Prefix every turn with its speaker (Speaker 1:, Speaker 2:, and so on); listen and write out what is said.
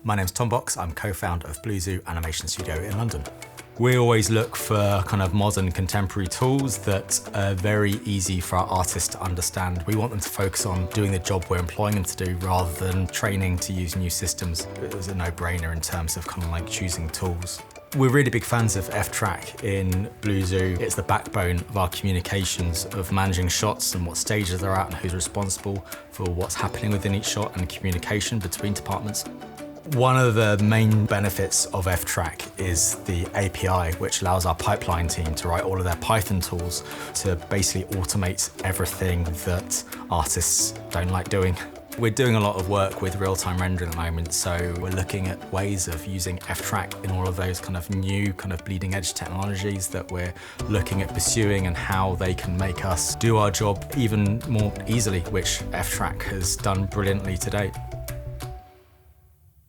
Speaker 1: My name's Tom Box, I'm co-founder of Blue Zoo Animation Studio in London. We always look for kind of modern contemporary tools that are very easy for our artists to understand. We want them to focus on doing the job we're employing them to do rather than training to use new systems. It was a no-brainer in terms of kind of like choosing tools. We're really big fans of ftrack in Blue Zoo. It's the backbone of our communications, of managing shots and what stages they're at and who's responsible for what's happening within each shot and communication between departments. One of the main benefits of ftrack is the API, which allows our pipeline team to write all of their Python tools to basically automate everything that artists don't like doing. We're doing a lot of work with real-time rendering at the moment, so we're looking at ways of using ftrack in all of those kind of new, kind of bleeding-edge technologies that we're looking at pursuing and how they can make us do our job even more easily, which ftrack has done brilliantly to date.